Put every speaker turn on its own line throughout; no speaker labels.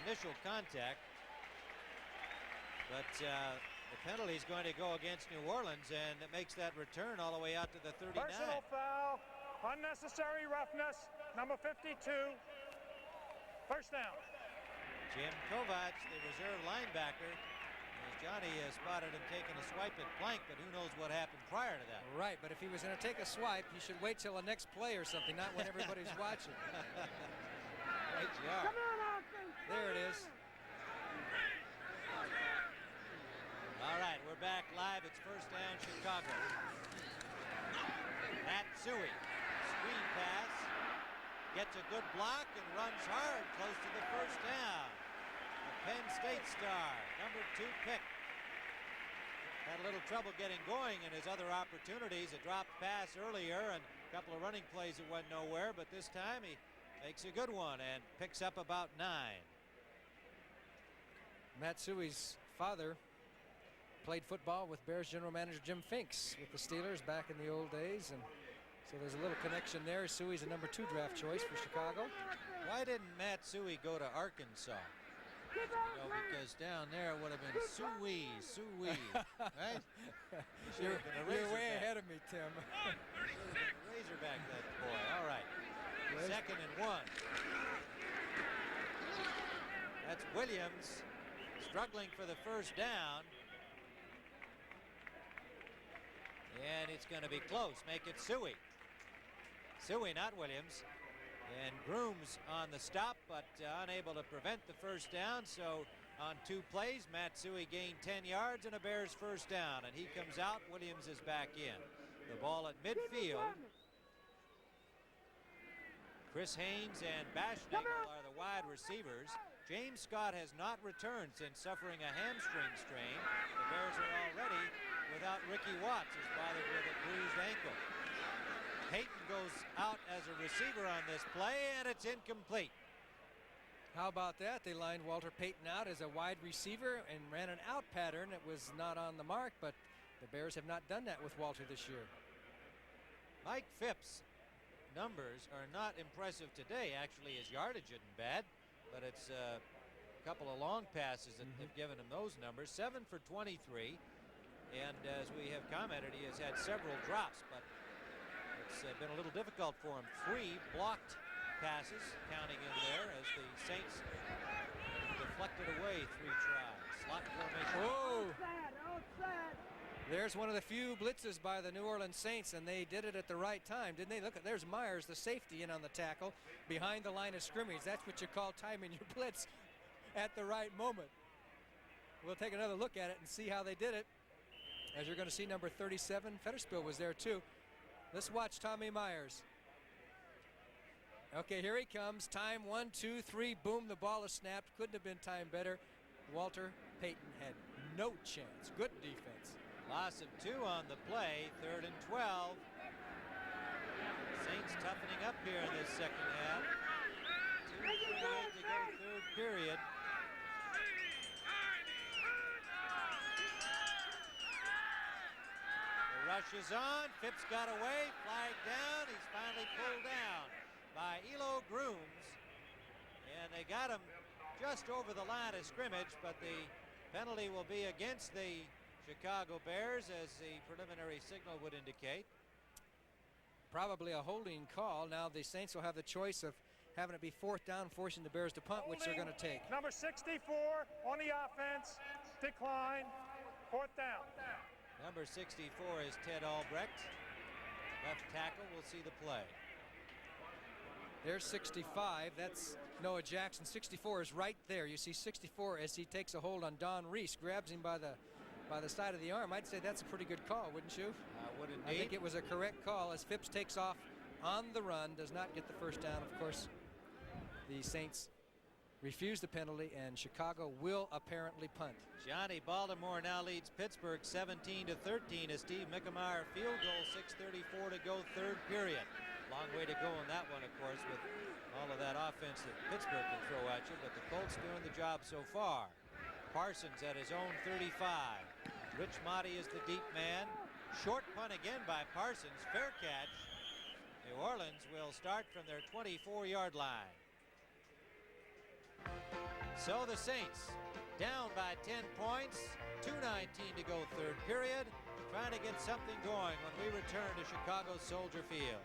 initial contact. But the penalty is going to go against New Orleans, and it makes that return all the way out to the 39.
Personal foul, unnecessary roughness, number 52, first down.
Jim Kovac, the reserve linebacker, as Johnny spotted him taking a swipe at Plank, but who knows what happened prior to that.
Right, but if he was going to take a swipe, he should wait till the next play or something, not when everybody's watching.
Right, you are.
There it is.
All right, we're back live. It's first down, Chicago. Matsui, screen pass, gets a good block and runs hard close to the first down. The Penn State star, number 2 pick. Had a little trouble getting going in his other opportunities. A dropped pass earlier and a couple of running plays that went nowhere, but this time he makes a good one and picks up about 9.
Matsui's father played football with Bears general manager Jim Finks with the Steelers back in the old days, and so there's a little connection there. Sui's a number 2 draft choice for Chicago.
Why didn't Matsui go to Arkansas? You know, because down there would have been Suey, right?
You're way ahead of me, Tim.
Razorback, that boy. All right. 2nd and 1. That's Williams struggling for the first down. And it's going to be close. Make it Suey. Suey, not Williams. And Grooms on the stop, but unable to prevent the first down. So on 2 plays, Matsui gained 10 yards and a Bears first down. And he comes out. Williams is back in. The ball at midfield. Chris Haynes and Bashnickel are the wide receivers. James Scott has not returned since suffering a hamstring strain. The Bears are already without Ricky Watts, who's bothered with a bruised ankle. Payton goes out as a receiver on this play, and it's incomplete.
How about that? They lined Walter Payton out as a wide receiver and ran an out pattern that was not on the mark, but the Bears have not done that with Walter this year.
Mike Phipps' numbers are not impressive today. Actually, his yardage isn't bad, but it's a couple of long passes that have given him those numbers. 7 for 23, and as we have commented, he has had several drops, but it's been a little difficult for him. 3 blocked passes, counting in there, as the Saints deflected away 3 tries. Slot formation.
Whoa! There's one of the few blitzes by the New Orleans Saints, and they did it at the right time, didn't they? Look, there's Myers, the safety, in on the tackle behind the line of scrimmage. That's what you call timing your blitz at the right moment. We'll take another look at it and see how they did it. As you're going to see, number 37, Fetterspill was there too. Let's watch Tommy Myers. Okay, here he comes. Time 1, 2, 3. Boom, the ball is snapped. Couldn't have been timed better. Walter Payton had no chance. Good defense.
Loss of 2 on the play. 3rd and 12. Saints toughening up here in this second half. 2:38 to go, 3rd period. The rush is on. Phipps got away. Flag down. He's finally pulled down by Elo Grooms. And they got him just over the line of scrimmage, but the penalty will be against the Chicago Bears, as the preliminary signal would indicate.
Probably a holding call. Now the Saints will have the choice of having it be 4th down, forcing the Bears to punt, which they're going to take.
Number 64 on the offense, decline, 4th down.
Number 64 is Ted Albrecht. Left tackle will see the play.
There's 65. That's Noah Jackson. 64 is right there. You see 64 as he takes a hold on Don Reese, grabs him by the side of the arm. I'd say that's a pretty good call, wouldn't you?
I would indeed.
I think it was a correct call as Phipps takes off on the run, does not get the first down. Of course, the Saints refuse the penalty, and Chicago will apparently punt.
Johnny, Baltimore now leads Pittsburgh 17-13. A Steve Mickemeyer field goal, 6:34 to go, 3rd period. Long way to go in that one, of course, with all of that offense that Pittsburgh can throw at you, but the Colts doing the job so far. Parsons at his own 35. Rich Motti is the deep man. Short punt again by Parsons. Fair catch. New Orleans will start from their 24-yard line. So the Saints down by 10 points, 2:19 to go third period, trying to get something going when we return to Chicago Soldier Field.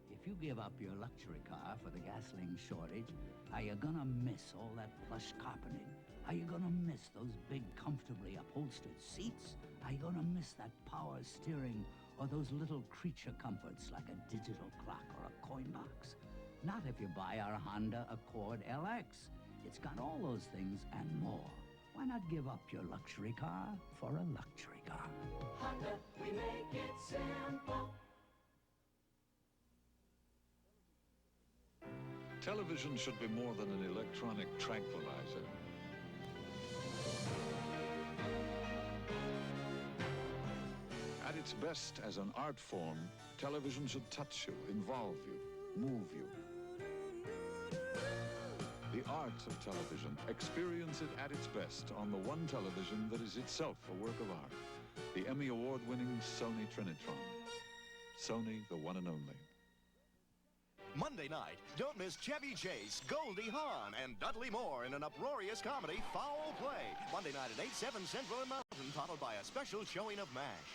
If you give up your luxury car for the gasoline shortage, are you gonna miss all that plush carpeting? Are you gonna miss those big, comfortably upholstered seats? Are you gonna miss that power steering or those little creature comforts like a digital clock or a coin box? Not if you buy our Honda Accord LX. It's got all those things and more. Why not give up your luxury car for a luxury car?
Honda, we make it simple.
Television should be more than an electronic tranquilizer. At its best as an art form, television should touch you, involve you, move you. The art of television, experience it at its best on the one television that is itself a work of art. The Emmy Award-winning Sony Trinitron. Sony, the one and only.
Monday night, don't miss Chevy Chase, Goldie Hawn, and Dudley Moore in an uproarious comedy, Foul Play. Monday night at 8, 7 Central and Mountain, followed by a special showing of MASH.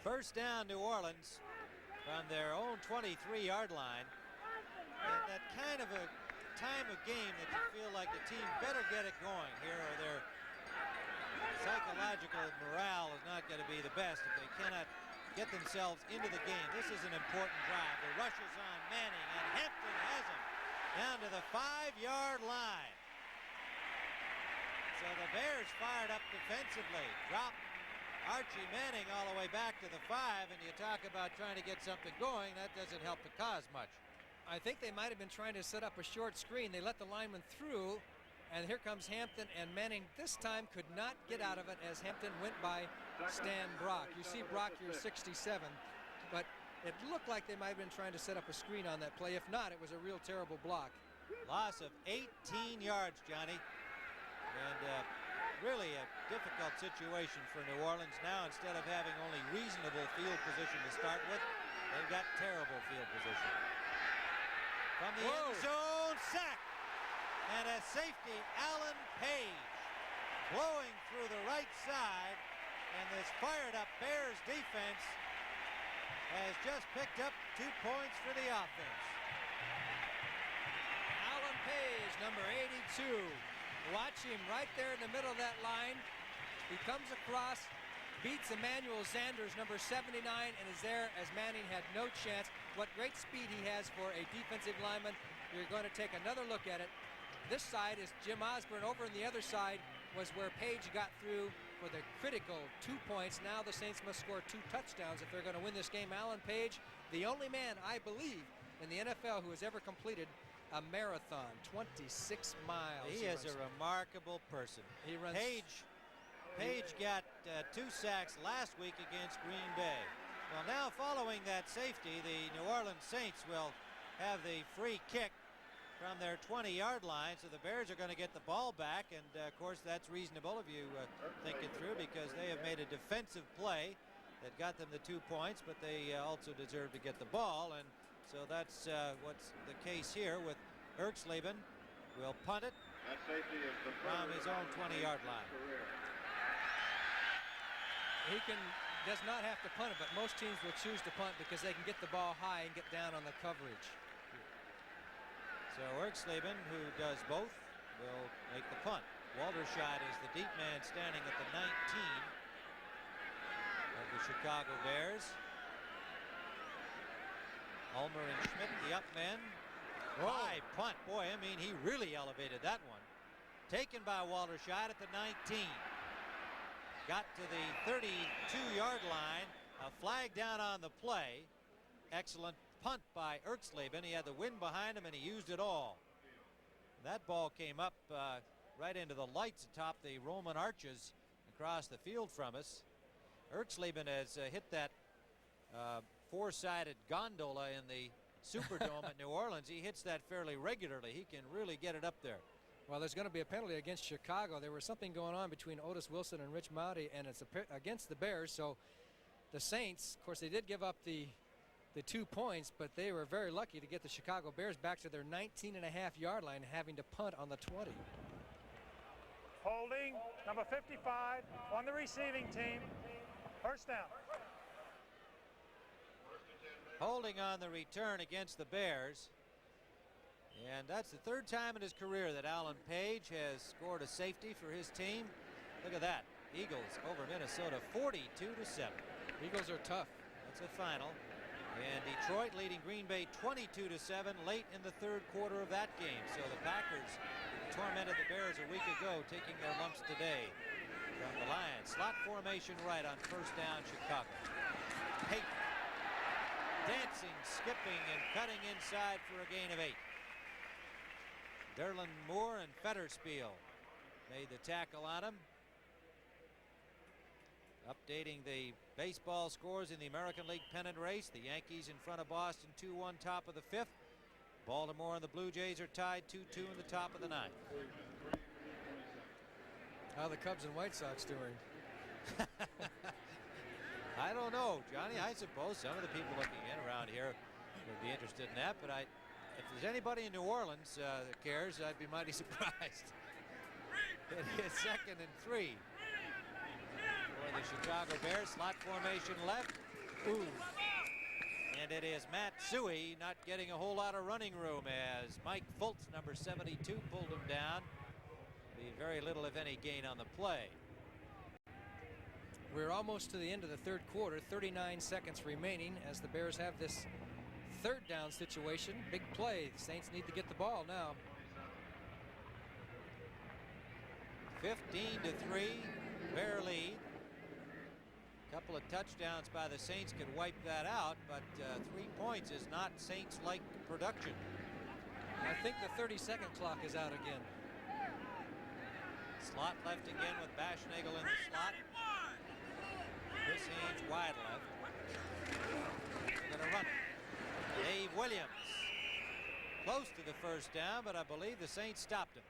First down, New Orleans from their own 23-yard line. And that kind of a time of game that you feel like the team better get it going here, or their psychological morale is not going to be the best if they cannot get themselves into the game. This is an important drive. The rush is on Manning, and Hampton has him down to the 5-yard line. So the Bears fired up defensively, dropped Archie Manning all the way back to the 5, and you talk about trying to get something going, that doesn't help the cause much.
I think they might have been trying to set up a short screen. They let the lineman through, and here comes Hampton, and Manning this time could not get out of it as Hampton went by Stan Brock. You see Brock here 67, but it looked like they might have been trying to set up a screen on that play. If not, it was a real terrible block.
Loss of 18 yards, Johnny, and really a difficult situation for New Orleans now. Instead of having only reasonable field position to start with, they've got terrible field position. From the end zone, sack, and a safety, Alan Page, blowing through the right side, and this fired-up Bears defense has just picked up 2 points for the offense.
Alan Page, number 82. Watch him right there in the middle of that line. He comes across, beats Emmanuel Sanders, number 79, and is there as Manning had no chance. What great speed he has for a defensive lineman. You're going to take another look at it. This side is Jim Osborne. Over on the other side was where Page got through for the critical 2 points. Now the Saints must score 2 touchdowns if they're going to win this game. Alan Page, the only man, I believe, in the NFL who has ever completed a marathon, 26 miles.
He is a remarkable person.
He runs.
Page got 2 sacks last week against Green Bay. Well, now following that safety, the New Orleans Saints will have the free kick from their 20-yard line, so the Bears are going to get the ball back, and of course that's reasonable if you think it through, because they have made a defensive play that got them the 2 points, but they also deserve to get the ball, and so that's what's the case here with Erxleben. Will punt it from his own 20-yard line.
He does not have to punt it, but most teams will choose to punt because they can get the ball high and get down on the coverage.
So Erxleben, who does both, will make the punt. Waldershot is the deep man standing at the 19 of the Chicago Bears. Ulmer and Schmidt, the up men. High punt. Boy, I mean, he really elevated that one. Taken by Waldershot at the 19. Got to the 32-yard line. A flag down on the play. Excellent punt by Erxleben. He had the wind behind him, and he used it all. That ball came up right into the lights atop the Roman arches across the field from us. Erxleben has hit that four-sided gondola in the Superdome at New Orleans. He hits that fairly regularly. He can really get it up there.
Well, there's going to be a penalty against Chicago. There was something going on between Otis Wilson and Rich Maude, and it's against the Bears. So the Saints, of course, they did give up the the 2 points, but they were very lucky to get the Chicago Bears back to their 19.5-yard line, having to punt on the 20.
Holding, number 55 on the receiving team. First down.
Holding on the return against the Bears. And that's the 3rd time in his career that Alan Page has scored a safety for his team. Look at that. Eagles over Minnesota 42-7.
Eagles are tough.
That's a final. And Detroit leading Green Bay 22-7 late in the 3rd quarter of that game. So the Packers tormented the Bears a week ago, taking their lumps today from the Lions. Slot formation right on first down, Chicago. Peyton dancing, skipping, and cutting inside for a gain of 8. Derlin Moore and Fetterspiel made the tackle on him. Updating the baseball scores in the American League pennant race. The Yankees in front of Boston 2-1 top of the 5th. Baltimore and the Blue Jays are tied 2-2 in the top of the 9th.
How are the Cubs and White Sox doing?
I don't know, Johnny. I suppose some of the people looking in around here would be interested in that, but if there's anybody in New Orleans that cares, I'd be mighty surprised. It is 2nd and 3 for the Chicago Bears. Slot formation left. Ooh. And it is Matt Suhey not getting a whole lot of running room as Mike Fultz, number 72, pulled him down. Be very little, if any, gain on the play.
We're almost to the end of the 3rd quarter. 39 seconds remaining as the Bears have this 3rd down situation. Big play. The Saints need to get the ball now.
15-3, Bear lead. Couple of touchdowns by the Saints could wipe that out, but 3 points is not Saints-like production.
I think the 30-second clock is out again.
Slot left again with Baschnagel in the slot. Chris Haynes wide left. Gonna run it. Dave Williams close to the first down, but I believe the Saints stopped him.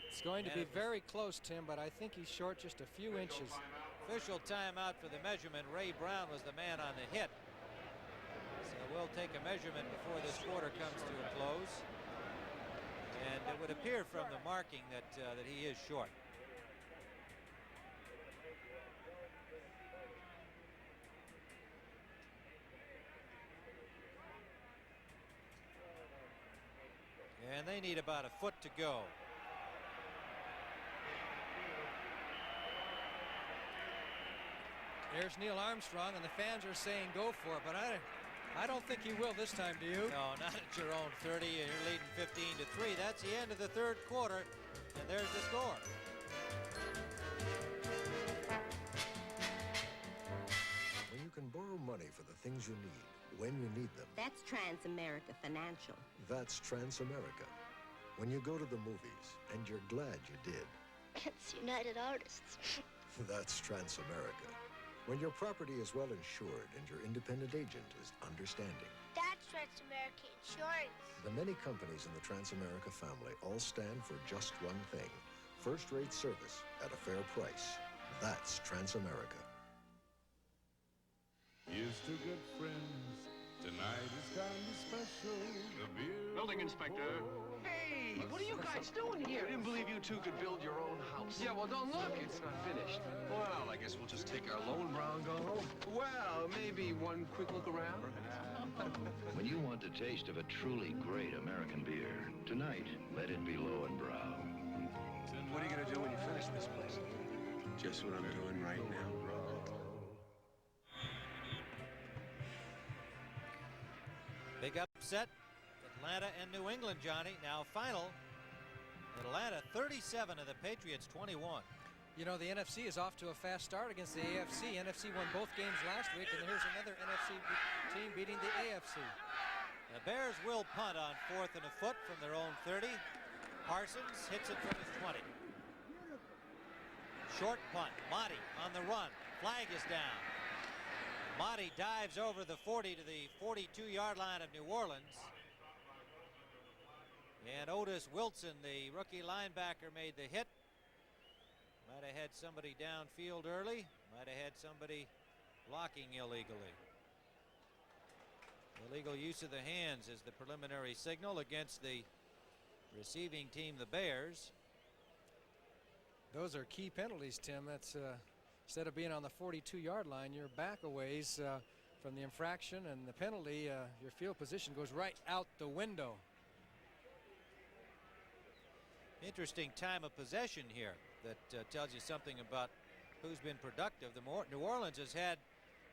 It's going to be very close, Tim, but I think he's short just a few inches.
Official timeout for the measurement. Ray Brown was the man on the hit. So we'll take a measurement before this quarter comes to a close. And it would appear from the marking that he is short. And they need about a foot to go.
There's Neil Armstrong, and the fans are saying go for it, but I don't think he will this time, do you?
No, not at your own 30, and you're leading 15-3. That's the end of the 3rd quarter, and there's the score.
When you can borrow money for the things you need, when you need them.
That's Transamerica Financial.
That's Transamerica. When you go to the movies, and you're glad you did.
It's United Artists.
That's Transamerica. When your property is well insured and your independent agent is understanding.
That's Transamerica Insurance.
The many companies in the Transamerica family all stand for just one thing. First-rate service at a fair price. That's Transamerica.
Here's to good friends. Tonight is kind of special. The beer.
Building inspector.
Hey, what are you guys doing here?
I didn't believe you two could build your own house.
Yeah, well, don't look. It's not finished.
Well, I guess we'll just take our loan, brown, go home.
Well, maybe one quick look around.
When you want the taste of a truly great American beer, tonight, let it be Lowenbrau.
What are you going to do when you finish this place?
Just what I'm doing right now.
Big upset. Atlanta and New England, Johnny. Now final. Atlanta 37 and the Patriots 21.
You know, the NFC is off to a fast start against the AFC. NFC won both games last week, and here's another NFC team beating the AFC.
The Bears will punt on 4th and a foot from their own 30. Parsons hits it from his 20. Short punt. Motti on the run. Flag is down. Motti dives over the 40 to the 42-yard line of New Orleans. And Otis Wilson, the rookie linebacker, made the hit. Might have had somebody downfield early. Might have had somebody blocking illegally. Illegal use of the hands is the preliminary signal against the receiving team, the Bears.
Those are key penalties, Tim. That's instead of being on the 42-yard line, you're back a ways from the infraction and the penalty. Your field position goes right out the window.
Interesting time of possession here that tells you something about who's been productive. New Orleans has had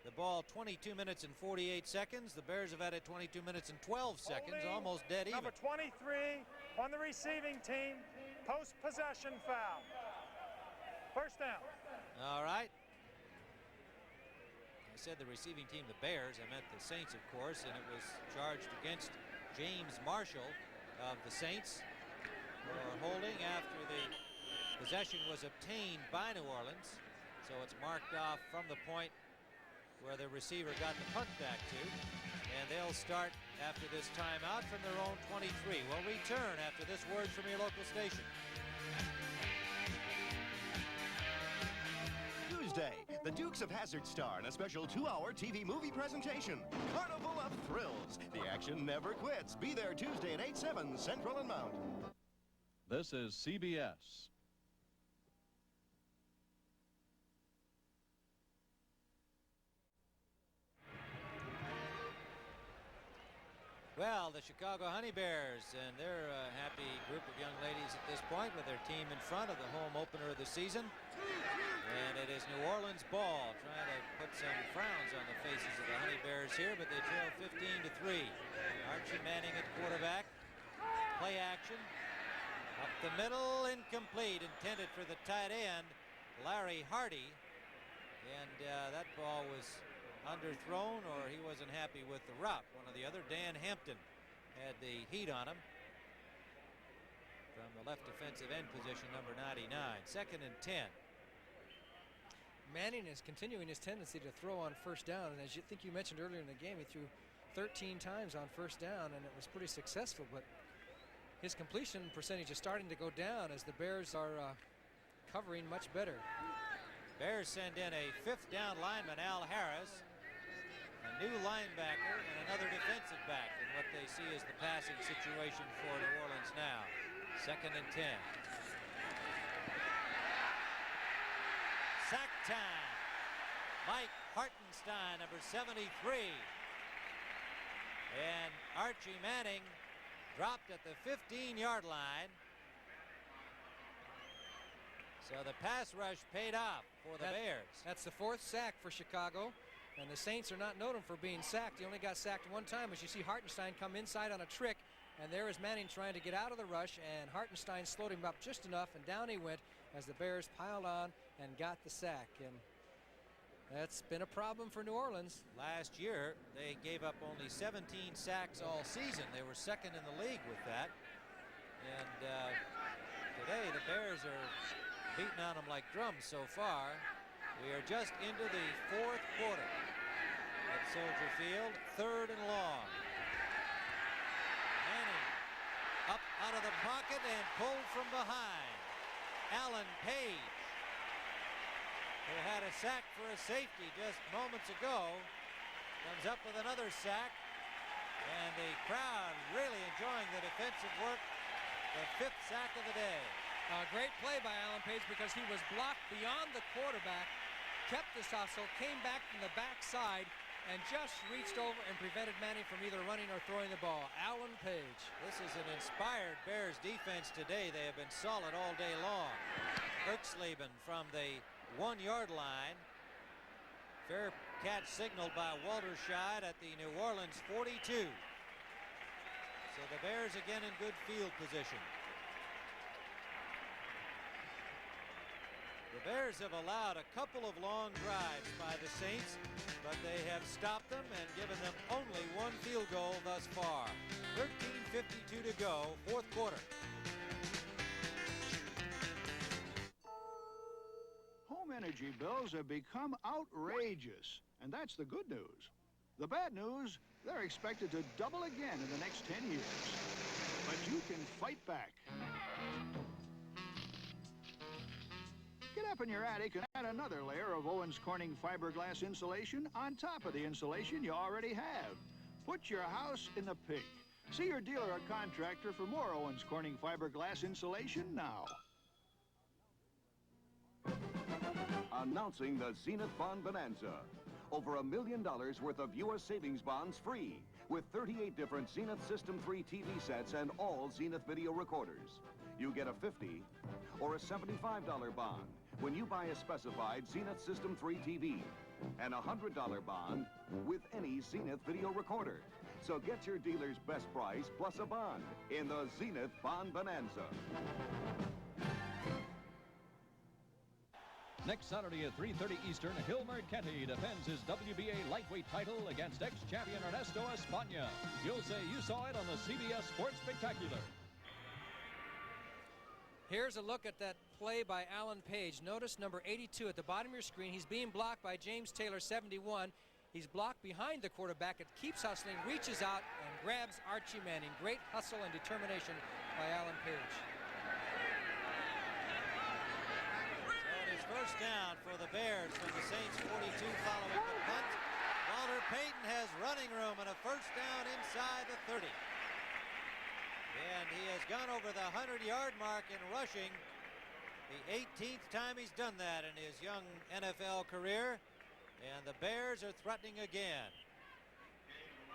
the ball 22 minutes and 48 seconds. The Bears have had it 22 minutes and 12 seconds, almost dead even.
Number 23 on the receiving team, post-possession foul. First down.
All right. I said the receiving team, the Bears. I meant the Saints, of course, and it was charged against James Marshall of the Saints for holding after the possession was obtained by New Orleans. So it's marked off from the point where the receiver got the punt back to. And they'll start after this timeout from their own 23. We'll return after this word from your local station.
Tuesday, the Dukes of Hazzard star in a special 2-hour TV movie presentation, Carnival of Thrills. The action never quits. Be there Tuesday at 8/7 Central and Mountain.
This is CBS.
Well, the Chicago Honey Bears, and they're a happy group of young ladies at this point with their team in front of the home opener of the season. And it is New Orleans ball, trying to put some frowns on the faces of the Honey Bears here, but they trail 15-3. Archie Manning at quarterback. Play action. Up the middle, incomplete, intended for the tight end, Larry Hardy. And that ball was underthrown, or he wasn't happy with the route. One or the other. Dan Hampton had the heat on him from the left defensive end position, number 99. 2nd and 10.
Manning is continuing his tendency to throw on first down, and as you think you mentioned earlier in the game, he threw 13 times on first down, and it was pretty successful, but his completion percentage is starting to go down as the Bears are covering much better.
Bears send in a 5th down lineman, Al Harris, a new linebacker, and another defensive back in what they see as the passing situation for New Orleans now. 2nd and 10. Sack time. Mike Hartenstein, number 73. And Archie Manning dropped at the 15-yard line. So the pass rush paid off for the Bears.
That's the 4th sack for Chicago. And the Saints are not known for being sacked. He only got sacked one time, as you see Hartenstein come inside on a trick. And there is Manning trying to get out of the rush, and Hartenstein slowed him up just enough, and down he went as the Bears piled on and got the sack. And that's been a problem for New Orleans.
Last year, they gave up only 17 sacks all season. They were 2nd in the league with that. And today, the Bears are beating on them like drums so far. We are just into the 4th quarter at Soldier Field, 3rd and long. Manning up out of the pocket and pulled from behind. Alan Page, who had a sack for a safety just moments ago, comes up with another sack. And the crowd really enjoying the defensive work. The 5th sack of the day.
Great play by Alan Page because he was blocked beyond the quarterback, kept this hustle, came back from the backside, and just reached over and prevented Manning from either running or throwing the ball. Alan Page.
This is an inspired Bears defense today. They have been solid all day long. Erxleben from the 1-yard line. Fair catch signaled by Walter Scheid at the New Orleans 42. So the Bears again in good field position. The Bears have allowed a couple of long drives by the Saints, but they have stopped them and given them only 1 field goal thus far. 13:52 to go, 4th quarter.
Home energy bills have become outrageous, and that's the good news. The bad news, they're expected to double again in the next 10 years. But you can fight back. Get up in your attic and add another layer of Owens Corning fiberglass insulation on top of the insulation you already have. Put your house in the pink. See your dealer or contractor for more Owens Corning fiberglass insulation now.
Announcing the Zenith Bond Bonanza. Over $1 million worth of U.S. savings bonds free, with 38 different Zenith System 3 TV sets and all Zenith video recorders. You get a $50 or a $75 bond when you buy a specified Zenith System 3 TV, and a $100 bond with any Zenith video recorder. So get your dealer's best price plus a bond in the Zenith Bond Bonanza.
Next Saturday at 3:30 Eastern, Hilmer Kenty defends his WBA lightweight title against ex-champion Ernesto Espana. You'll say you saw it on the CBS Sports Spectacular.
Here's a look at that play by Alan Page. Notice number 82 at the bottom of your screen. He's being blocked by James Taylor, 71. He's blocked behind the quarterback. It keeps hustling, reaches out, and grabs Archie Manning. Great hustle and determination by Alan Page.
First down for the Bears from the Saints 42 following the punt. Walter Payton has running room and a first down inside the 30. And he has gone over the 100-yard mark in rushing. The 18th time he's done that in his young NFL career. And the Bears are threatening again.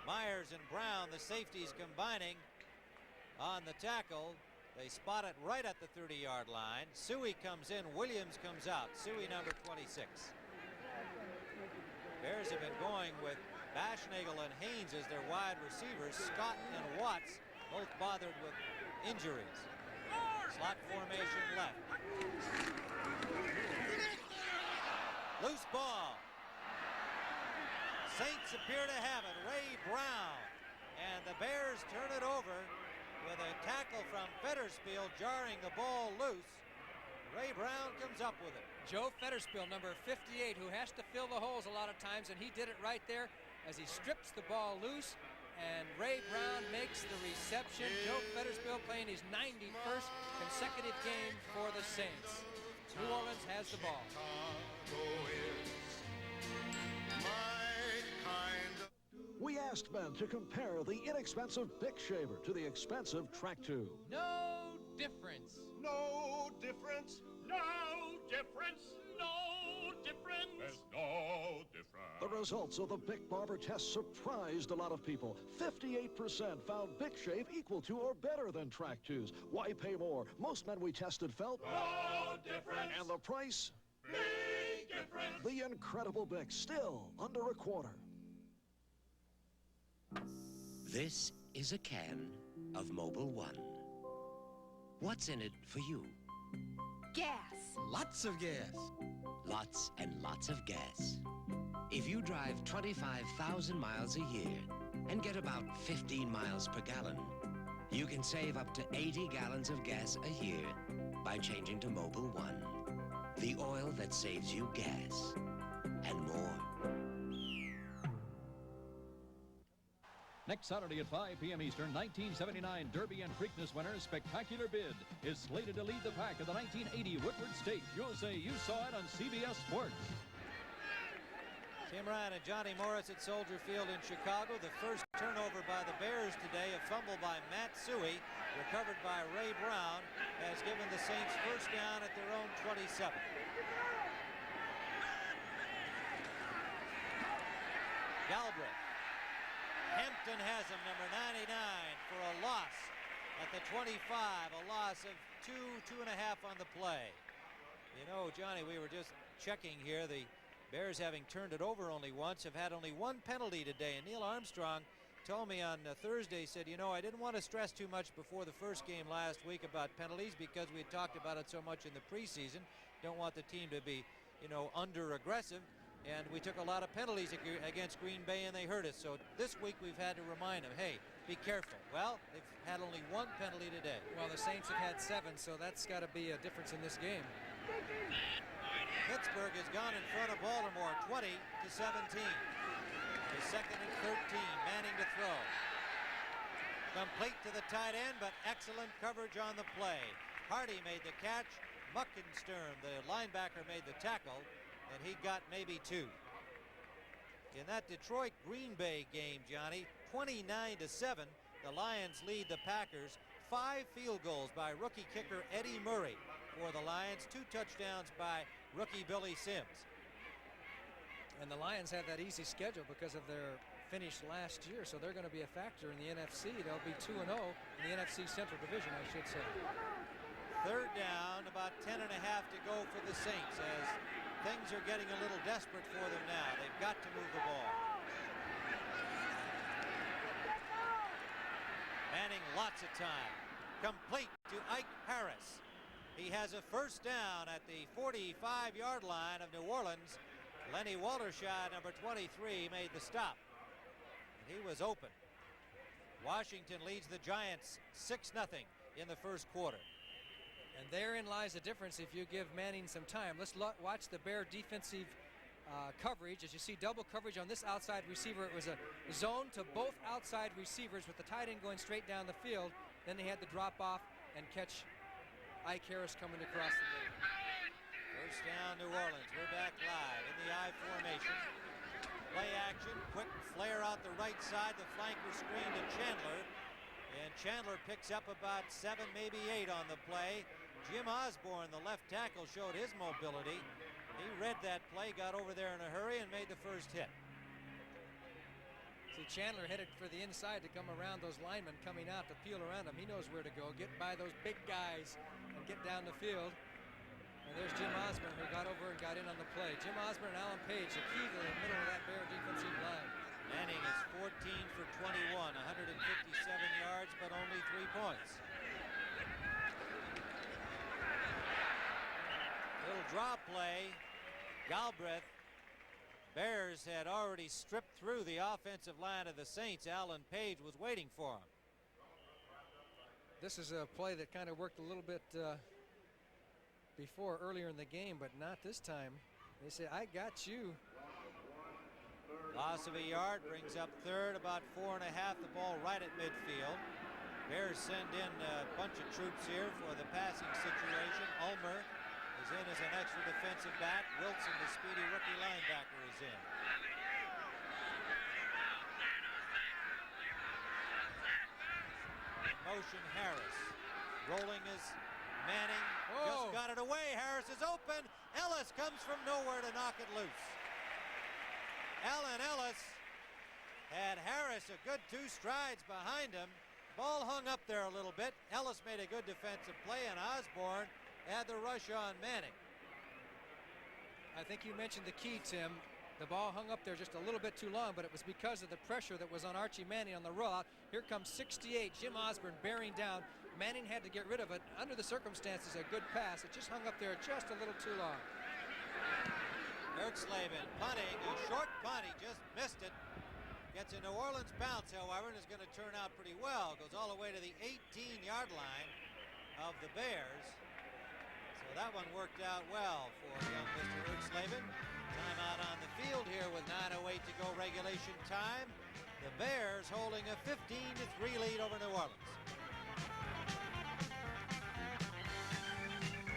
Myers and Brown, the safeties, combining on the tackle. They spot it right at the 30-yard line. Suey comes in, Williams comes out. Suey number 26. Bears have been going with Baschnagel and Haynes as their wide receivers. Scott and Watts both bothered with injuries. Slot formation left. Loose ball. Saints appear to have it. Ray Brown. And the Bears turn it over with a tackle from Fetterspiel jarring the ball loose. Ray Brown comes up with it.
Joe Fetterspiel, number 58, who has to fill the holes a lot of times, and he did it right there as he strips the ball loose, and Ray Brown makes the reception. Joe Fetterspiel playing his 91st consecutive game for the Saints. New Orleans has the ball.
We asked men to compare the inexpensive Bic shaver to the expensive track tube.
No difference.
No difference. No difference. No difference. There's no difference.
The results of the Bic Barber test surprised a lot of people. 58% found Bic shave equal to or better than track tubes. Why pay more? Most men we tested felt
no difference.
And the price?
Big difference.
The incredible Bic, still under a quarter.
This is a can of Mobil 1. What's in it for you?
Gas.
Lots of gas. Lots and lots of gas. If you drive 25,000 miles a year and get about 15 miles per gallon, you can save up to 80 gallons of gas a year by changing to Mobil 1. The oil that saves you gas and more.
Next Saturday at 5 p.m. Eastern, 1979 Derby and Preakness winner Spectacular Bid is slated to lead the pack of the 1980 Woodward Stakes. You'll say you saw it on CBS Sports.
Tim Ryan and Johnny Morris at Soldier Field in Chicago. The first turnover by the Bears today, a fumble by Matt Suey, recovered by Ray Brown, has given the Saints first down at their own 27. Galbraith. Hampton has him, number 99, for a loss at the 25, a loss of 2.5 on the play. You know, Johnny, we were just checking here. The Bears, having turned it over only once, have had only one penalty today. And Neil Armstrong told me on Thursday, said, you know, I didn't want to stress too much before the first game last week about penalties because we had talked about it so much in the preseason. Don't want the team to be, you know, under-aggressive. And we took a lot of penalties against Green Bay, and they hurt us. So this week we've had to remind them, hey, be careful. Well, they've had only one penalty today.
Well, the Saints have had 7, so that's got to be a difference in this game.
Pittsburgh has gone in front of Baltimore 20-17. The second and 13, Manning to throw. Complete to the tight end, but excellent coverage on the play. Hardy made the catch. Muckenstern, the linebacker, made the tackle, and he got maybe 2. In that Detroit-Green Bay game, Johnny, 29-7, the Lions lead the Packers. 5 field goals by rookie kicker Eddie Murray for the Lions, 2 touchdowns by rookie Billy Sims.
And the Lions have that easy schedule because of their finish last year, so they're going to be a factor in the NFC. They'll be 2-0 in the NFC Central Division, I should say.
3rd down, about 10 and a half to go for the Saints as things are getting a little desperate for them now. They've got to move the ball. Manning, lots of time. Complete to Ike Harris. He has a 1st down at the 45-yard line of New Orleans. Lenny Waltershire, number 23, made the stop. He was open. Washington leads the Giants 6-0 in the 1st quarter.
And therein lies the difference if you give Manning some time. Let's watch the Bear defensive coverage. As you see double coverage on this outside receiver, it was a zone to both outside receivers with the tight end going straight down the field. Then they had to drop off and catch Ike Harris coming across the middle.
1st down, New Orleans. We're back live in the I formation. Play action, quick flare out the right side, the flanker screen to Chandler. And Chandler picks up about 7, maybe 8 on the play. Jim Osborne, the left tackle, showed his mobility. He read that play, got over there in a hurry, and made the 1st hit.
See, Chandler headed for the inside to come around those linemen coming out to peel around him. He knows where to go, get by those big guys and get down the field. And there's Jim Osborne, who got over and got in on the play. Jim Osborne and Alan Page, the key to the middle of that Bear defensive line.
Manning is 14 for 21, 157 yards, but only 3 points. Little draw play. Galbraith. Bears had already stripped through the offensive line of the Saints. Alan Page was waiting for him.
This is a play that kind of worked a little bit before, earlier in the game, but not this time. They say, I got you.
Loss of a yard brings up 3rd, about 4.5. The ball right at midfield. Bears send in a bunch of troops here for the passing situation. Ulmer is in as an extra defensive back. Wilson, the speedy rookie linebacker, is in. In motion, Harris. Rolling is Manning. Just got it away. Harris is open. Ellis comes from nowhere to knock it loose. Allen Ellis had Harris a good 2 strides behind him. Ball hung up there a little bit. Ellis made a good defensive play, and Osborne had the rush on Manning.
I think you mentioned the key, Tim. The ball hung up there just a little bit too long, but it was because of the pressure that was on Archie Manning on the rollout. Here comes 68, Jim Osborne bearing down. Manning had to get rid of it. Under the circumstances, a good pass. It just hung up there just a little too long.
Erxleben punting, a short punt, he just missed it. Gets a New Orleans bounce, however, and is going to turn out pretty well. Goes all the way to the 18-yard line of the Bears. So that one worked out well for young Mr. Erxleben. Timeout on the field here with 9:08 to go regulation time. The Bears holding a 15-3 lead over New Orleans.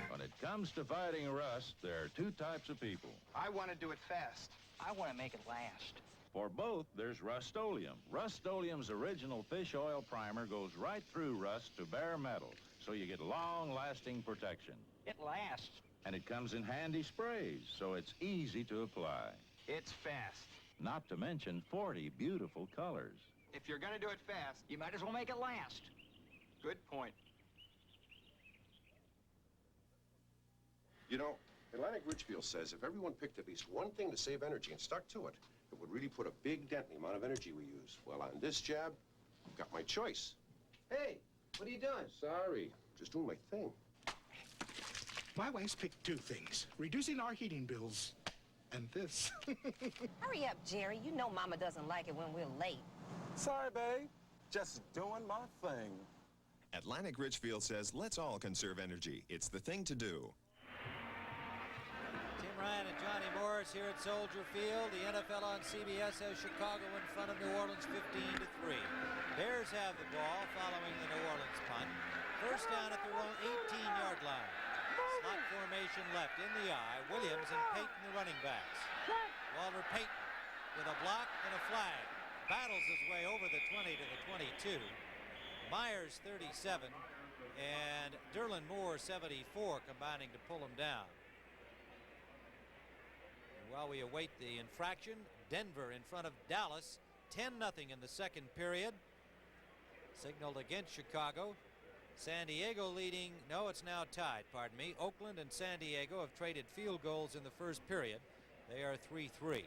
When it comes to fighting rust, there are 2 types of people.
I want to do it fast.
I want to make it last.
For both, there's Rust-Oleum. Rust-Oleum's original fish oil primer goes right through rust to bare metal, so you get long-lasting protection.
It lasts.
And it comes in handy sprays, so it's easy to apply.
It's fast.
Not to mention 40 beautiful colors.
If you're going to do it fast,
you might as well make it last.
Good point.
You know, Atlantic Richfield says if everyone picked at least one thing to save energy and stuck to it, it would really put a big dent in the amount of energy we use. Well, on this jab, I've got my choice. Hey, what are you doing? Sorry, just doing my thing.
My wife's picked 2 things, reducing our heating bills and this.
Hurry up, Jerry. You know Mama doesn't like it when we're late.
Sorry, babe. Just doing my thing.
Atlantic Richfield says let's all conserve energy. It's the thing to do.
Tim Ryan and Johnny Morris here at Soldier Field. The NFL on CBS has Chicago in front of New Orleans 15-3. Bears have the ball following the New Orleans punt. 1st down at their own 18-yard line. Hot formation left in the eye. Williams and Payton, the running backs. Walter Payton with a block and a flag. Battles his way over the 20 to the 22. Myers 37 and Derlin Moore 74 combining to pull him down. And while we await the infraction, Denver in front of Dallas 10-0 in the second period. Signaled against Chicago. San Diego leading, no, it's now tied, pardon me. Oakland and San Diego have traded field goals in the first period. They are 3-3.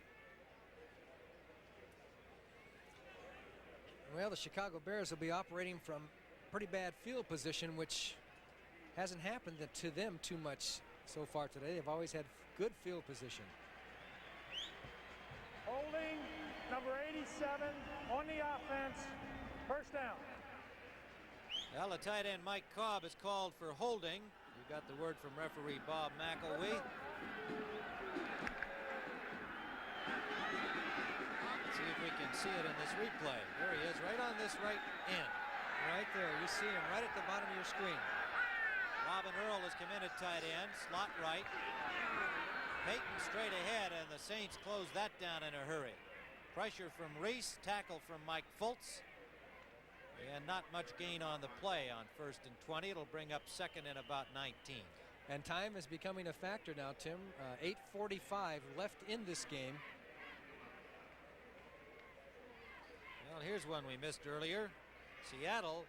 Well, the Chicago Bears will be operating from pretty bad field position, which hasn't happened to them too much so far today. They've always had good field position.
Holding number 87 on the offense. First down.
Well, the tight end Mike Cobb is called for holding. You got the word from referee Bob McElwee. Let's see if we can see it in this replay. There he is, right on this right end.
Right there, you see him right at the bottom of your screen.
Robin Earl has come in at tight end, slot right. Payton straight ahead, and the Saints close that down in a hurry. Pressure from Reese, tackle from Mike Fultz. And not much gain on the play on 1st and 20. It'll bring up second and about 19.
And time is becoming a factor now, Tim. 8:45 left in this game.
Well, here's one we missed earlier. Seattle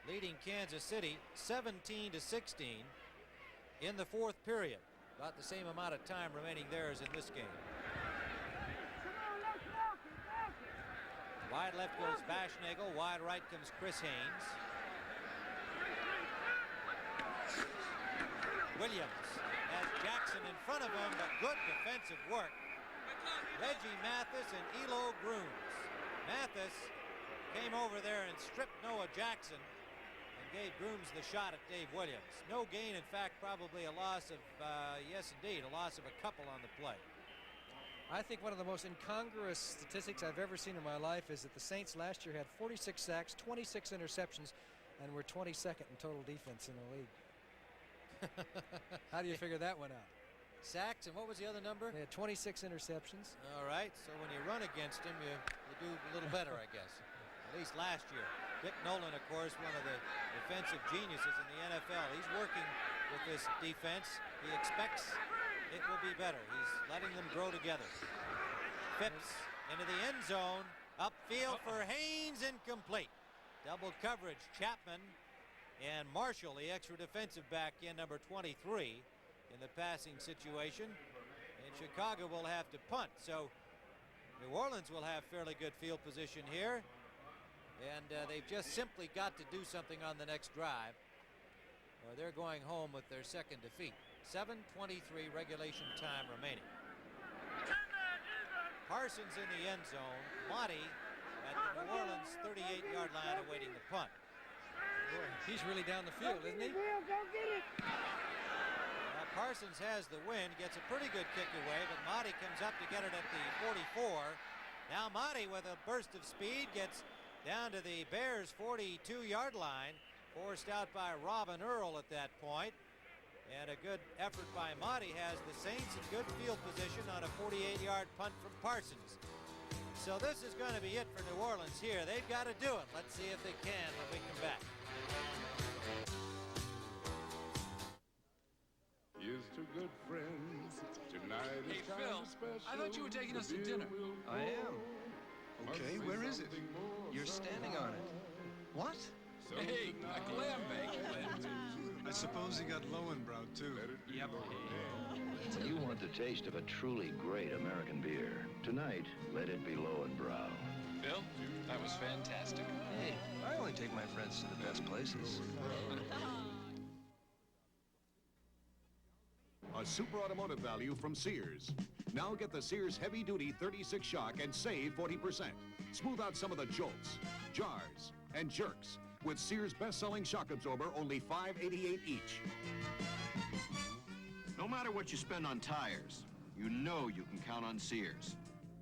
leading Kansas City 17-16 in the fourth period. About the same amount of time remaining there as in this game. Wide left goes Baschnagel. Wide right comes Chris Haynes. Williams has Jackson in front of him, but good defensive work. Reggie Mathis and Elo Grooms. Mathis came over there and stripped Noah Jackson and gave Grooms the shot at Dave Williams. No gain, in fact, probably a loss of, yes indeed, a loss of a couple on the play.
I think one of the most incongruous statistics I've ever seen in my life is that the Saints last year had 46 sacks, 26 interceptions, and were 22nd in total defense in the league. How do you figure that one out?
Sacks, and what was the other number?
They had 26 interceptions.
All right, so when you run against him, you do a little better, I guess. At least last year. Dick Nolan, of course, one of the defensive geniuses in the NFL. He's working with this defense. He expects it will be better. He's letting them grow together. Phipps into the end zone. Upfield for Haynes, incomplete. Double coverage, Chapman and Marshall, the extra defensive back in number 23 in the passing situation. And Chicago will have to punt. So New Orleans will have fairly good field position here. And they've just simply got to do something on the next drive, or they're going home with their second defeat. 7:23 regulation time remaining. Parsons in the end zone. Motti at the New Orleans 38-yard line awaiting the punt.
Boy, he's really down the field, isn't he?
Parsons has the win, gets a pretty good kick away, but Motti comes up to get it at the 44. Now Motti with a burst of speed gets down to the Bears' 42-yard line, forced out by Robin Earl at that point. And a good effort by Motti has the Saints in good field position on a 48-yard punt from Parsons. So this is going to be it for New Orleans here. They've got to do it. Let's see if they can when we come back.
Here's to good friends. Tonight is
Phil, I thought you were taking us to dinner.
I am. Okay, where is it? You're standing on it. What?
Hey, a clam bake.
I suppose you got Lowenbrow, too.
Yep.
You want the taste of a truly great American beer. Tonight, let it be Lowenbrow.
Bill, that was fantastic.
Hey, I only take my friends to the best places.
A super automotive value from Sears. Now get the Sears Heavy Duty 36 Shock and save 40%. Smooth out some of the jolts, jars, and jerks with Sears best-selling shock absorber, only $5.88 each.
No matter what you spend on tires, you know you can count on Sears.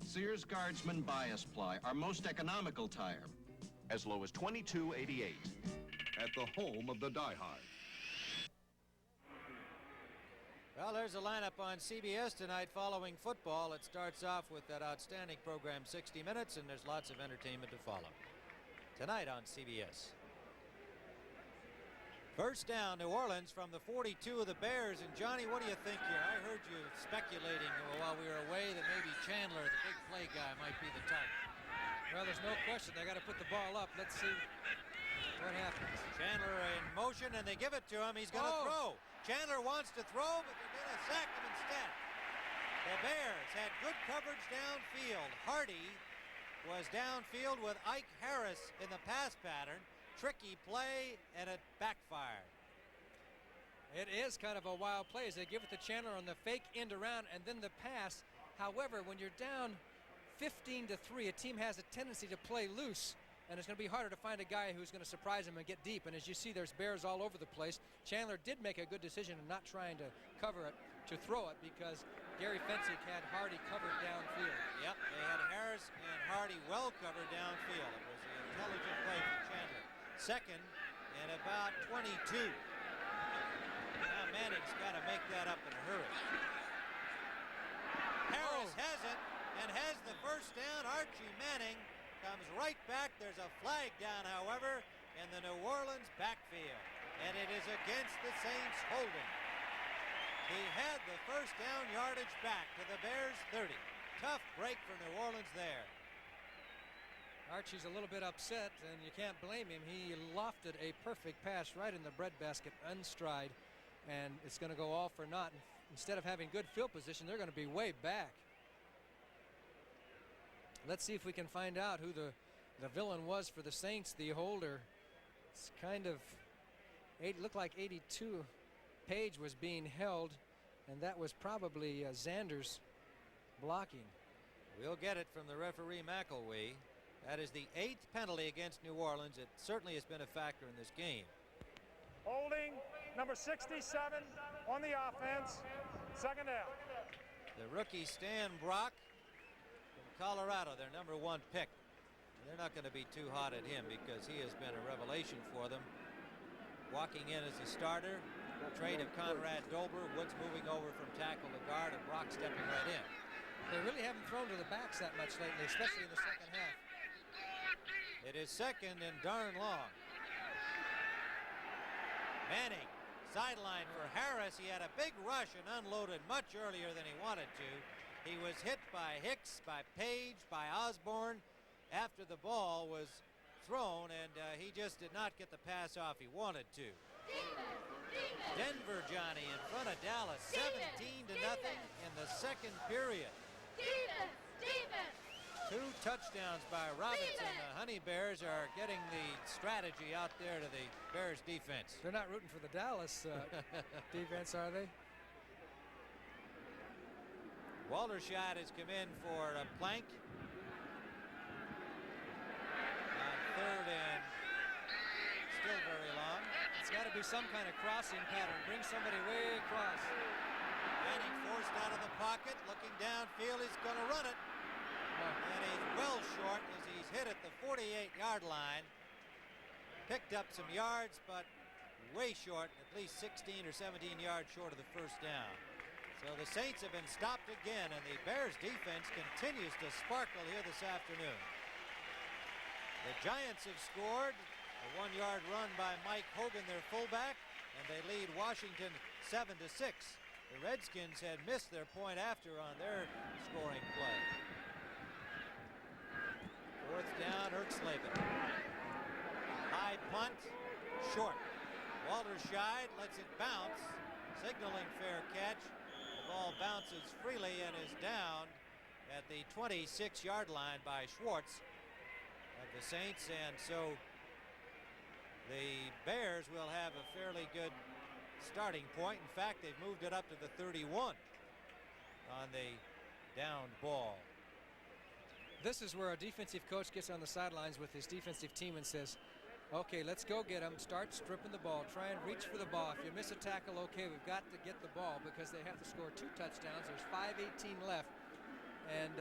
Sears Guardsman Bias Ply, our most economical tire.
As low as $22.88. At the home of the diehard.
Well, there's a lineup on CBS tonight following football. It starts off with that outstanding program 60 Minutes, and there's lots of entertainment to follow. Tonight on CBS. First down, New Orleans from the 42 of the Bears. And Johnny, what do you think here? I heard you speculating while we were away that maybe Chandler, the big play guy, might be the target.
Well, there's no question. They got to put the ball up. Let's see what happens.
Chandler in motion, and they give it to him. He's going to throw. Chandler wants to throw, but they're going to sack him instead. The Bears had good coverage downfield. Hardy was downfield with Ike Harris in the pass pattern. Tricky play, and it backfired.
It is kind of a wild play as they give it to Chandler on the fake end around and then the pass. However, when you're down 15-3, a team has a tendency to play loose, and it's going to be harder to find a guy who's going to surprise him and get deep. And as you see, there's Bears all over the place. Chandler did make a good decision in not trying to cover it, to throw it, because Gary Fensick had Hardy covered downfield.
Yep, they had Harris and Hardy well covered downfield. It was an intelligent play from Chandler. Second and about 22. Now Manning's got to make that up in a hurry. Harris has it and has the first down. Archie Manning comes right back. There's a flag down, however, in the New Orleans backfield, and it is against the Saints holding. He had the first down yardage back to the Bears 30. Tough break for New Orleans there.
Archie's a little bit upset, and you can't blame him. He lofted a perfect pass right in the breadbasket unstride, and it's going to go all for naught. Instead of having good field position, they're going to be way back. Let's see if we can find out who the villain was for the Saints, the holder. It's kind of, looked like 82. Page was being held, and that was probably Zanders blocking.
We'll get it from the referee McElwee. That is the 8th penalty against New Orleans. It certainly has been a factor in this game.
Holding number 67 on the offense. Second down.
The rookie Stan Brock from Colorado, their #1 pick. They're not going to be too hot at him because he has been a revelation for them. Walking in as a starter, trade of Conrad Dolber, Woods moving over from tackle to guard, and Brock stepping right in.
They really haven't thrown to the backs that much lately, especially in the second half.
It is second and darn long. Manning, sideline for Harris. He had a big rush and unloaded much earlier than he wanted to. He was hit by Hicks, by Page, by Osborne after the ball was thrown, and he just did not get the pass off he wanted to. Denver, Johnny, in front of Dallas, 17-0 in the second period. 2 touchdowns by Robinson. The Honey Bears are getting the strategy out there to the Bears defense.
They're not rooting for the Dallas defense, are they?
Waldershot has come in for a Plank. On third and still very long.
It's got to be some kind of crossing pattern. Bring somebody way across.
Manning forced out of the pocket, looking downfield. He's going to run it. And he's well short as he's hit at the 48-yard line. Picked up some yards, but way short, at least 16 or 17 yards short of the first down. So the Saints have been stopped again, and the Bears defense continues to sparkle here this afternoon. The Giants have scored a 1-yard run by Mike Hogan, their fullback, and they lead Washington 7-6. The Redskins had missed their point after on their scoring play. Fourth down, Ertzleben. High punt, short. Walderscheid lets it bounce, signaling fair catch. The ball bounces freely and is down at the 26-yard line by Schwartz of the Saints, and so the Bears will have a fairly good starting point. In fact, they've moved it up to the 31 on the downed ball.
This is where a defensive coach gets on the sidelines with his defensive team and says, okay, let's go get them. Start stripping the ball. Try and reach for the ball. If you miss a tackle, okay, we've got to get the ball because they have to score 2 touchdowns. There's 5:18 left. And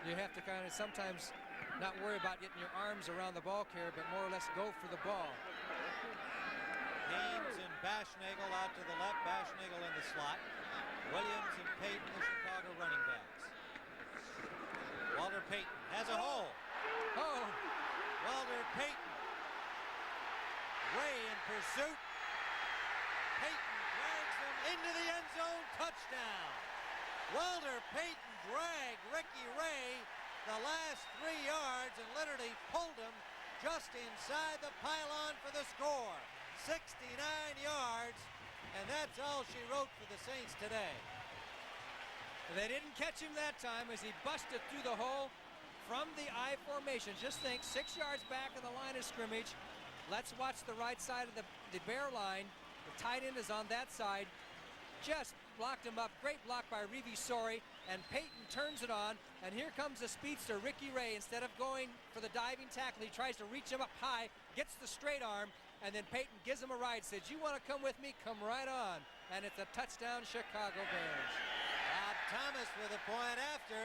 you have to kind of sometimes not worry about getting your arms around the ball carrier, but more or less go for the ball.
Haynes and Baschnagel out to the left. Baschnagel in the slot. Williams and Payton, the Chicago running backs. Walter Payton has a hole.
Oh!
Walter Payton. Ray in pursuit. Payton drags them into the end zone. Touchdown. Walter Payton dragged Ricky Ray the last 3 yards and literally pulled him just inside the pylon for the score. 69 yards, and that's all she wrote for the Saints today.
They didn't catch him that time as he busted through the hole from the I formation. Just think, 6 yards back in the line of scrimmage. Let's watch the right side of the Bear line. The tight end is on that side. Just blocked him up. Great block by Reeve Sori, and Payton turns it on, and here comes the speedster, Ricky Ray. Instead of going for the diving tackle, he tries to reach him up high, gets the straight arm, and then Payton gives him a ride, says, you want to come with me? Come right on. And it's a touchdown, Chicago Bears.
Bob Thomas with a point after.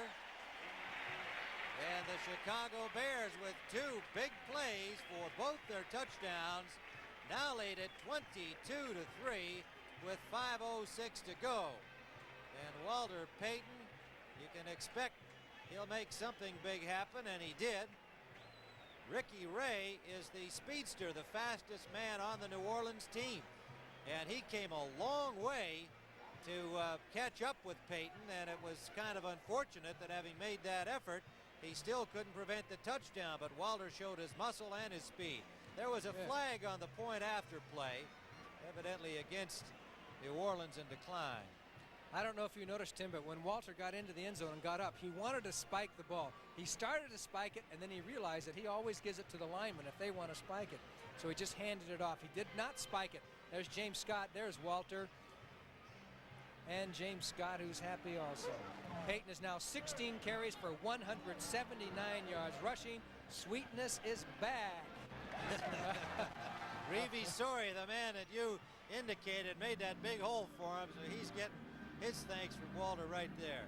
And the Chicago Bears with 2 big plays for both their touchdowns, now lead at 22-3 with 5:06 to go. And Walter Payton, you can expect he'll make something big happen, and he did. Ricky Ray is the speedster, the fastest man on the New Orleans team. And he came a long way to catch up with Payton, and it was kind of unfortunate that having made that effort, he still couldn't prevent the touchdown, but Walter showed his muscle and his speed. There was a flag on the point after play, evidently against New Orleans in decline.
I don't know if you noticed, Tim, but when Walter got into the end zone and got up, he wanted to spike the ball. He started to spike it, and then he realized that he always gives it to the linemen if they want to spike it. So he just handed it off. He did not spike it. There's James Scott. There's Walter. And James Scott, who's happy also. Payton is now 16 carries for 179 yards rushing. Sweetness is back.
Reeve Sori, the man that you indicated, made that big hole for him, so he's getting his thanks from Walter right there.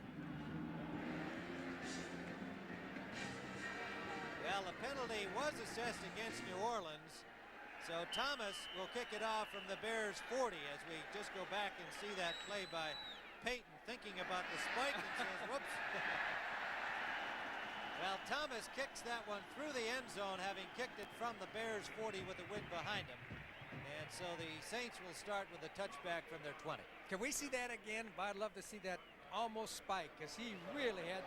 Well, the penalty was assessed against New Orleans, so Thomas will kick it off from the Bears 40 as we just go back and see that play by Payton, thinking about the spike and says, whoops. Well, Thomas kicks that one through the end zone, having kicked it from the Bears 40 with the wind behind him. And so the Saints will start with a touchback from their 20.
Can we see that again? I'd love to see that almost spike, because he really had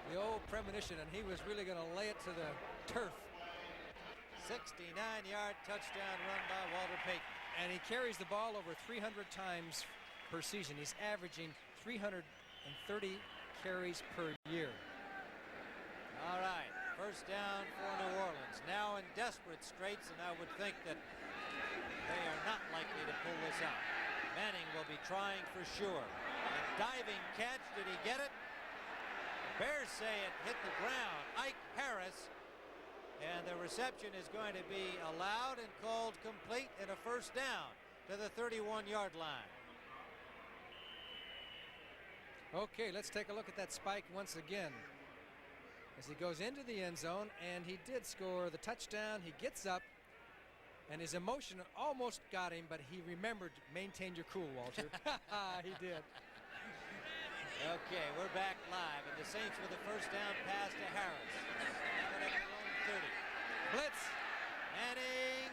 the old premonition, and he was really going to lay it to the turf.
69-yard touchdown run by Walter Payton.
And he carries the ball over 300 times per season. He's averaging 330 carries per year.
All right, first down for New Orleans. Now in desperate straits, and I would think that they are not likely to pull this out. Manning will be trying for sure. A diving catch, did he get it? The Bears say it hit the ground. Ike Harris, and the reception is going to be allowed and called complete and a first down to the 31-yard line.
Okay, let's take a look at that spike once again. As he goes into the end zone, and he did score the touchdown. He gets up, and his emotion almost got him, but he remembered, maintain your cool, Walter. He did.
Okay, we're back live, and the Saints with a first down pass to Harris. At their own 30. Blitz. Manning.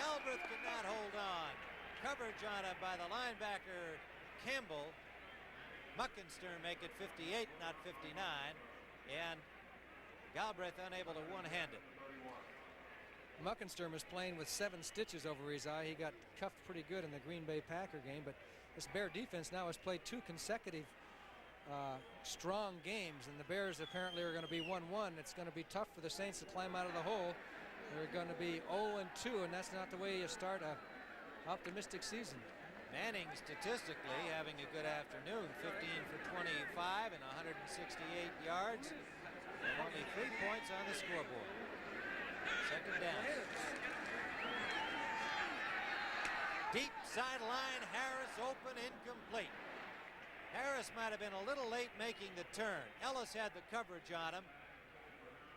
Galbraith could not hold on. Coverage on it by the linebacker Campbell. Muckenstern make it 58, not 59. And Galbraith unable to one-hand it.
Muckenstern was playing with 7 stitches over his eye. He got cuffed pretty good in the Green Bay Packer game, but this Bear defense now has played 2 consecutive strong games, and the Bears apparently are going to be 1-1. It's going to be tough for the Saints to climb out of the hole. They're going to be 0-2, and that's not the way you start a optimistic season.
Manning statistically having a good afternoon, 15 for 25 and 168 yards. And only 3 points on the scoreboard. Second down. Deep sideline, Harris open, incomplete. Harris might have been a little late making the turn. Ellis had the coverage on him.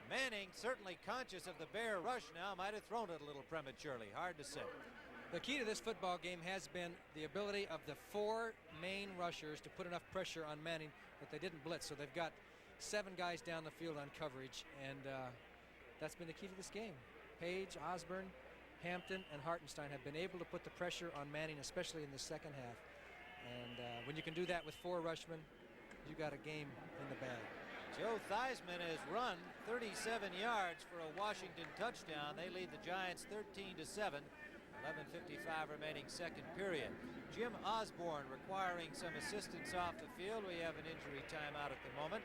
Manning, certainly conscious of the Bear rush now, might have thrown it a little prematurely. Hard to say.
The key to this football game has been the ability of the 4 main rushers to put enough pressure on Manning that they didn't blitz. So they've got 7 guys down the field on coverage, and that's been the key to this game. Page, Osborne, Hampton, and Hartenstein have been able to put the pressure on Manning, especially in the second half. And when you can do that with 4 rushmen, you got a game in the bag.
Joe Theismann has run 37 yards for a Washington touchdown. They lead the Giants 13-7. 11:55 remaining second period. Jim Osborne requiring some assistance off the field. We have an injury timeout at the moment.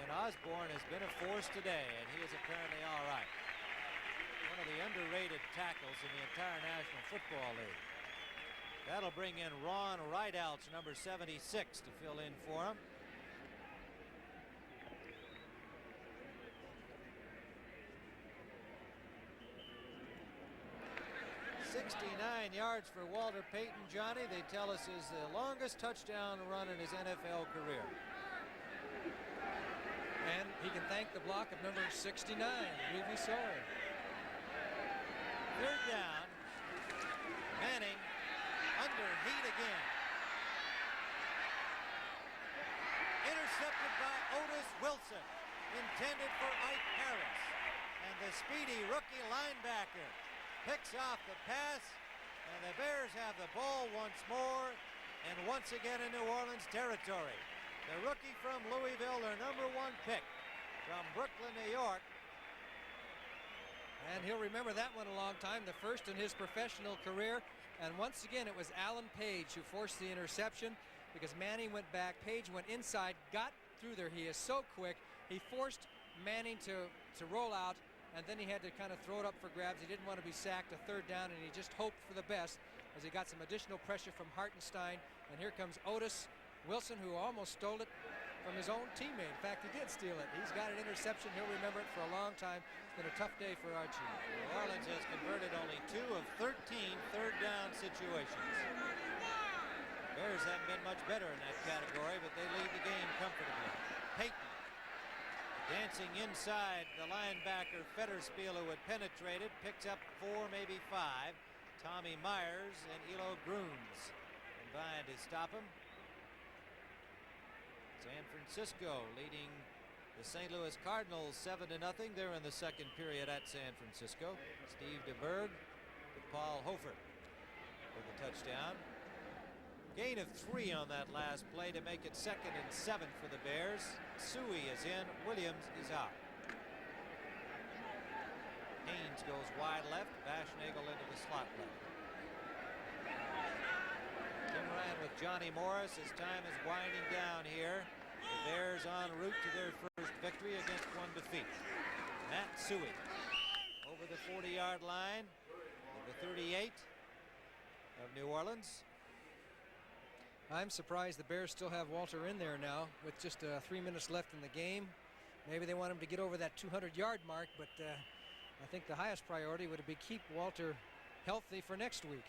And Osborne has been a force today, and he is apparently all right. One of the underrated tackles in the entire National Football League. That'll bring in Ron Rideouts, number 76, to fill in for him. 69 yards for Walter Payton, Johnny. They tell us is the longest touchdown run in his NFL career.
And he can thank the block of number 69, Levy Sawyer.
Third down. Manning under heat again. Intercepted by Otis Wilson, intended for Ike Harris. And the speedy rookie linebacker picks off the pass, and the Bears have the ball once more, and once again in New Orleans territory. The rookie from Louisville, their number 1 pick from Brooklyn, New York.
And he'll remember that one a long time, the first in his professional career. And once again, it was Alan Page who forced the interception because Manning went back. Page went inside, got through there. He is so quick. He forced Manning to roll out, and then he had to kind of throw it up for grabs. He didn't want to be sacked a third down, and he just hoped for the best as he got some additional pressure from Hartenstein. And here comes Otis Wilson, who almost stole it from his own teammate. In fact, he did steal it. He's got an interception. He'll remember it for a long time. It's been a tough day for Archie.
New Orleans has converted only 2 of 13 third down situations. Bears haven't been much better in that category, but they lead the game comfortably. Payton dancing inside the linebacker Fetterspiel, who had penetrated, picks up 4, maybe 5. Tommy Myers and Elo Grooms combined to stop him. San Francisco leading the St. Louis Cardinals 7-0. They're in the second period at San Francisco. Steve DeBerg to Paul Hofer for the touchdown. Gain of 3 on that last play to make it 2nd and 7 for the Bears. Suey is in, Williams is out. Haynes goes wide left, Bashnagel into the slot left. Tim Ryan with Johnny Morris as time is winding down here. The Bears en route to their first victory against 1 defeat. Matt Suey over the 40-yard line of the 38 of New Orleans.
I'm surprised the Bears still have Walter in there now with just 3 minutes left in the game. Maybe they want him to get over that 200-yard mark, but I think the highest priority would be keep Walter healthy for next week.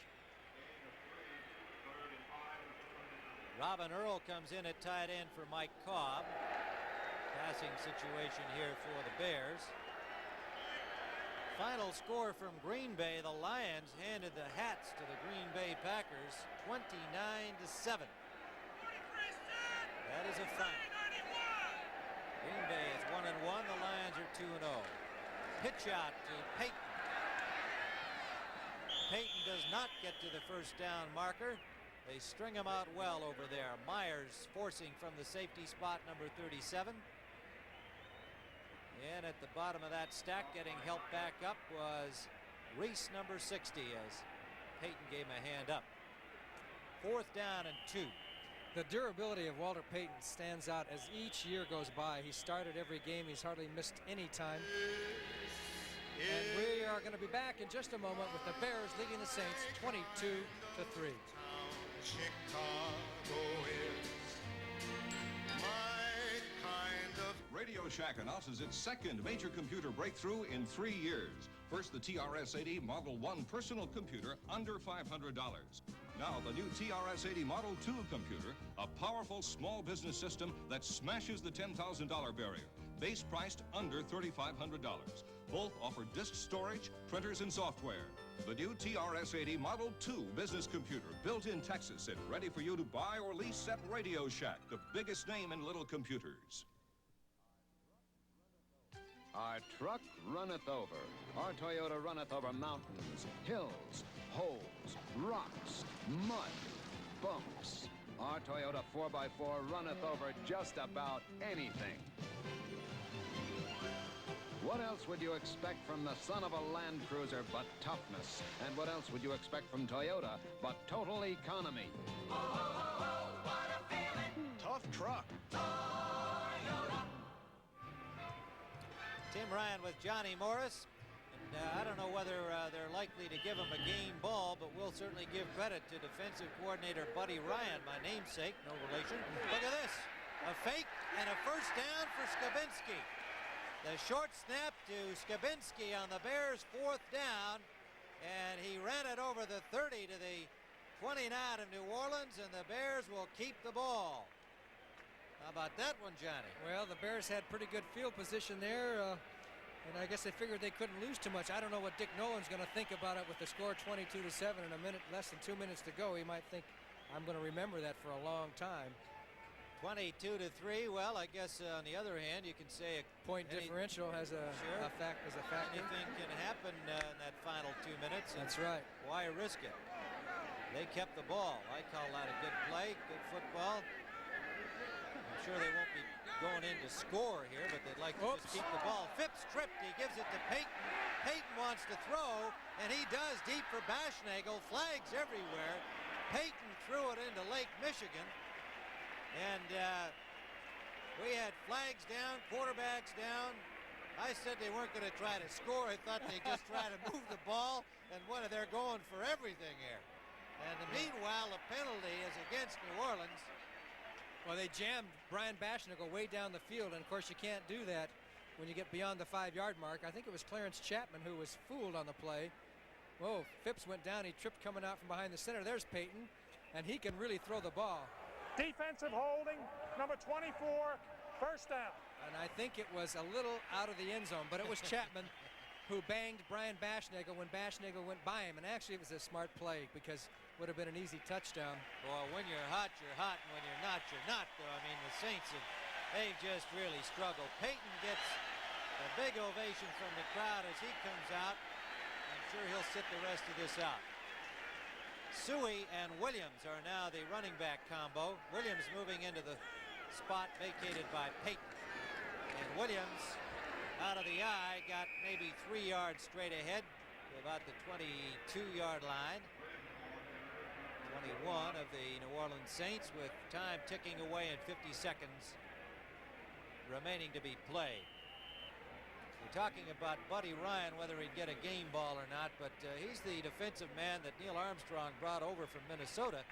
Robin Earl comes in at tight end for Mike Cobb. Passing situation here for the Bears. Final score from Green Bay. The Lions handed the hats to the Green Bay Packers 29-7. That is a final. Green Bay is 1-1. The Lions are 2-0. Pitch out to Payton. Payton does not get to the first down marker. They string him out well over there. Myers forcing from the safety spot, number 37. And at the bottom of that stack, getting help back up, was Reese, number 60, as Payton gave him a hand up. 4th down and 2.
The durability of Walter Payton stands out as each year goes by. He started every game. He's hardly missed any time. And we are going to be back in just a moment with the Bears leading the Saints 22-3.
Chicago is my kind of...
Radio Shack announces its 2nd major computer breakthrough in 3 years. First, the TRS-80 Model 1 personal computer under $500. Now, the new TRS-80 Model 2 computer, a powerful small business system that smashes the $10,000 barrier. Base priced under $3,500. Both offer disk storage, printers, and software. The new TRS-80 Model 2 business computer, built in Texas and ready for you to buy or lease at Radio Shack, the biggest name in little computers.
Our truck runneth over. Our Toyota runneth over mountains, hills, holes, rocks, mud, bumps. Our Toyota 4x4 runneth over just about anything. What else would you expect from the son of a Land Cruiser but toughness? And what else would you expect from Toyota but total economy?
Oh, oh, oh, what a feeling.
Tough truck.
Tim Ryan with Johnny Morris. And I don't know whether they're likely to give him a game ball, but we'll certainly give credit to defensive coordinator Buddy Ryan, my namesake, no relation. Look at this. A fake and a first down for Skabinski. The short snap to Skabinski on the Bears' 4th down, and he ran it over the 30 to the 29 of New Orleans, and the Bears will keep the ball. How about that one, Johnny?
Well, the Bears had pretty good field position there, and I guess they figured they couldn't lose too much. I don't know what Dick Nolan's going to think about it with the score 22-7 and less than 2 minutes to go. He might think, I'm going to remember that for a long time.
22-3. Well, I guess on the other hand, you can say a
point differential has a factor.
Anything can happen in that final 2 minutes.
That's right.
Why risk it? They kept the ball. I call that a good play, good football. I'm sure they won't be going in to score here, but they'd like to just keep the ball. Phipps tripped. He gives it to Payton. Payton wants to throw, and he does deep for Bashnagel. Flags everywhere. Payton threw it into Lake Michigan. And we had flags down, quarterbacks down. I said they weren't going to try to score. I thought they'd just try to move the ball, and they're going for everything here. And meanwhile, the penalty is against New Orleans.
Well, they jammed Brian Bashnagel way down the field, and of course you can't do that when you get beyond the 5-yard mark. I think it was Clarence Chapman who was fooled on the play. Whoa, Phipps went down. He tripped coming out from behind the center. There's Payton, and he can really throw the ball.
Defensive holding, number 24, first down.
And I think it was a little out of the end zone, but it was Chapman who banged Brian Bashnagel when Bashnagel went by him. And actually, it was a smart play because it would have been an easy touchdown.
Well, when you're hot, and when you're not, though. I mean, the Saints, they've just really struggled. Payton gets a big ovation from the crowd as he comes out. I'm sure he'll sit the rest of this out. Suey and Williams are now the running back combo. Williams moving into the spot vacated by Payton. And Williams, out of the eye, got maybe 3 yards straight ahead to about the 22-yard line. 21 of the New Orleans Saints with time ticking away and 50 seconds remaining to be played. We're talking about Buddy Ryan, whether he'd get a game ball or not, but he's the defensive man that Neil Armstrong brought over from Minnesota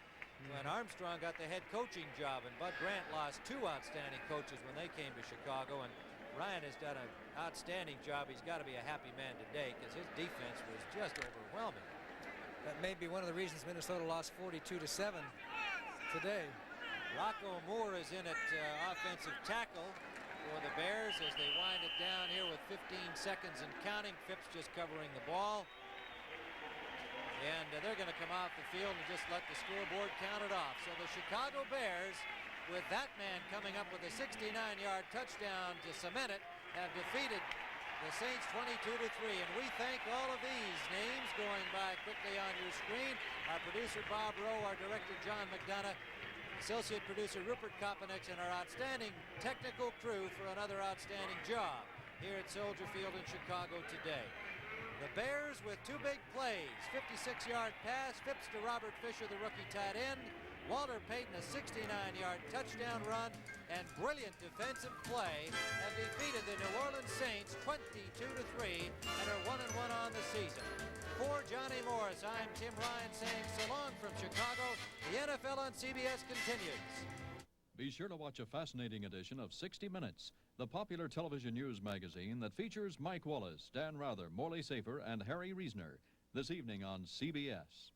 when Armstrong got the head coaching job, and Bud Grant lost 2 outstanding coaches when they came to Chicago, and Ryan has done an outstanding job. He's got to be a happy man today because his defense was just overwhelming.
That may be one of the reasons Minnesota lost 42-7 today.
Rocco Moore is in at offensive tackle for the Bears as they wind it down here with 15 seconds and counting. Phipps just covering the ball. And they're going to come off the field and just let the scoreboard count it off. So the Chicago Bears, with that man coming up with a 69-yard touchdown to cement it, have defeated the Saints 22-3. And we thank all of these names going by quickly on your screen. Our producer Bob Rowe, our director John McDonough, associate producer Rupert Kopanex, and our outstanding technical crew for another outstanding job here at Soldier Field in Chicago today. The Bears with 2 big plays, 56-yard pass, Phipps to Robert Fisher, the rookie tight end, Walter Payton a 69-yard touchdown run, and brilliant defensive play have defeated the New Orleans Saints 22-3 and are 1-1 on the season. For Johnny Morris, I'm Tim Ryan saying so long from Chicago. The NFL on CBS continues.
Be sure to watch a fascinating edition of 60 Minutes, the popular television news magazine that features Mike Wallace, Dan Rather, Morley Safer, and Harry Reasoner, this evening on CBS.